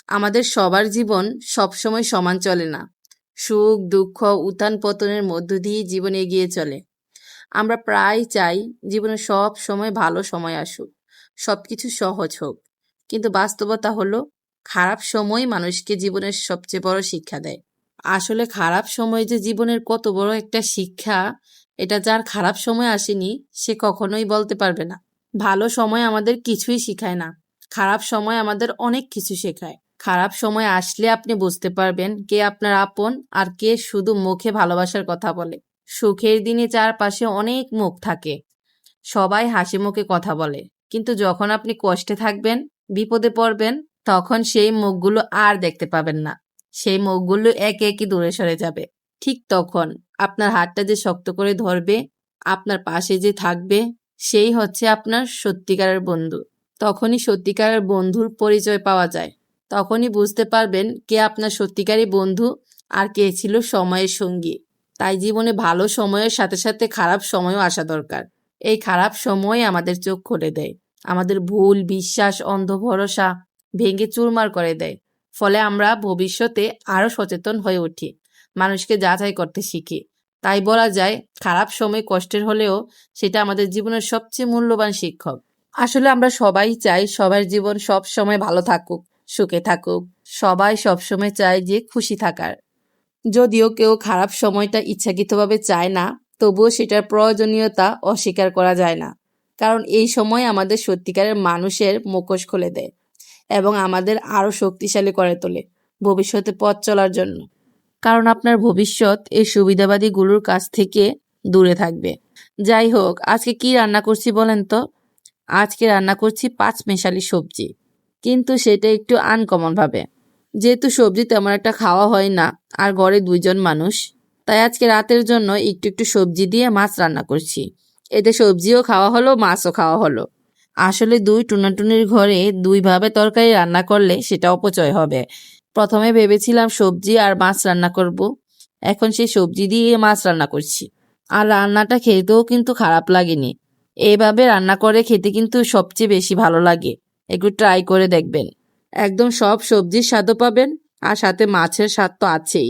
আমাদের সবার জীবন সবসময় সমান চলে না। সুখ দুঃখ উত্থান পতনের মধ্য দিয়ে জীবন এগিয়ে চলে। আমরা প্রায় চাই জীবনে সব সময় ভালো সময় আসুক, সবকিছু সহজ হোক। কিন্তু বাস্তবতা হলো খারাপ সময় মানুষকে জীবনের সবচেয়ে বড় শিক্ষা দেয়। আসলে খারাপ সময় যে জীবনের কত বড় একটা শিক্ষা, এটা যার খারাপ সময় আসেনি সে কখনোই বলতে পারবে না। ভালো সময় আমাদের কিছুই শিখায় না, খারাপ সময় আমাদের অনেক কিছু শেখায়। খারাপ সময় আসলে আপনি বুঝতে পারবেন কে আপনার আপন আর কে শুধু মুখে ভালোবাসার কথা বলে। সুখের দিনে চারপাশে অনেক মুখ থাকে, সবাই হাসি মুখে কথা বলে, কিন্তু যখন আপনি কষ্টে থাকবেন, বিপদে পড়বেন, তখন সেই মুখগুলো আর দেখতে পাবেন না। সেই মুখগুলো একে একে দূরে সরে যাবে। ঠিক তখন আপনার হাতটা যে শক্ত করে ধরবে, আপনার পাশে যে থাকবে, সেই হচ্ছে আপনার সত্যিকারের বন্ধু। তখনই সত্যিকারের বন্ধুর পরিচয় পাওয়া যায়। তখনই বুঝতে পারবেন কে আপনার সত্যিকারী বন্ধু আর কে ছিল সময়ের সঙ্গী। তাই জীবনে ভালো সময়ের সাথে সাথে খারাপ সময়ও আসা দরকার। এই খারাপ সময় আমাদের চোখ খুলে দেয়, আমাদের ভুল বিশ্বাস অন্ধ ভরসা ভেঙে চুরমার করে দেয়। ফলে আমরা ভবিষ্যতে আরো সচেতন হয়ে উঠি, মানুষকে যাচাই করতে শিখি। তাই বলা যায় খারাপ সময় কষ্টের হলেও সেটা আমাদের জীবনের সবচেয়ে মূল্যবান শিক্ষক। আসলে আমরা সবাই চাই সবার জীবন সব সময় ভালো থাকুক, সুখে থাকুক। সবাই সবসময় চায় যে খুশি থাকার। যদিও কেউ খারাপ সময়টা ইচ্ছাকৃতভাবে চায় না, তবুও সেটার প্রয়োজনীয়তা অস্বীকার করা যায় না। কারণ এই সময় আমাদের সত্যিকারের মানুষের মুখোশ খুলে দেয় এবং আমাদের আরো শক্তিশালী করে তোলে ভবিষ্যতে পথ চলার জন্য। কারণ আপনার ভবিষ্যৎ এই সুবিধাবাদীগুলোর কাছ থেকে দূরে থাকবে। যাই হোক, আজকে কি রান্না করছি বলেন তো? আজকে রান্না করছি পাঁচমেশালি সবজি, কিন্তু সেটা একটু আনকমন ভাবে। যেহেতু সবজি তেমন একটা খাওয়া হয় না আর ঘরে দুইজন মানুষ, তাই আজকে রাতের জন্য একটু একটু সবজি দিয়ে মাছ রান্না করছি। এতে সবজিও খাওয়া হলো, মাছও খাওয়া হলো। আসলে দুই টুনাটুনির ঘরে দুইভাবে তরকারি রান্না করলে সেটা অপচয় হবে। প্রথমে ভেবেছিলাম সবজি আর মাছ রান্না করব, এখন সেই সবজি দিয়ে মাছ রান্না করছি। আর রান্নাটা খেতেও কিন্তু খারাপ লাগেনি। এইভাবে রান্না করে খেতে কিন্তু সবচেয়ে বেশি ভালো লাগে। একটু ট্রাই করে দেখবেন, একদম সব সবজির স্বাদও পাবেন আর সাথে মাছের স্বাদ তো আছেই।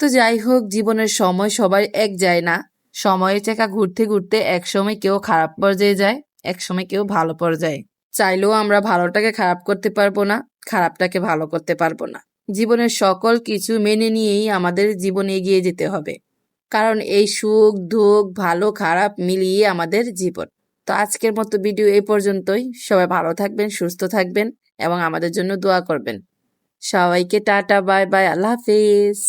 তো যাই হোক, জীবনের সময় সবার এক যায় না। সময়ের চাকা ঘুরতে ঘুরতে একসময় কেউ খারাপ পর্যায়ে যায়, একসময় কেউ ভালো পর্যায়ে। চাইলেও আমরা ভালোটাকে খারাপ করতে পারবো না, খারাপটাকে ভালো করতে পারবো না। জীবনের সকল কিছু মেনে নিয়েই আমাদের জীবন এগিয়ে যেতে হবে। কারণ এই সুখ দুঃখ ভালো খারাপ মিলিয়ে আমাদের জীবন। তো আজকের মতো ভিডিও এই পর্যন্তই। সবাই ভালো থাকবেন, সুস্থ থাকবেন এবং আমাদের জন্য দোয়া করবেন। সবাইকে টাটা, বাই বাই, আল্লাহ হাফিজ।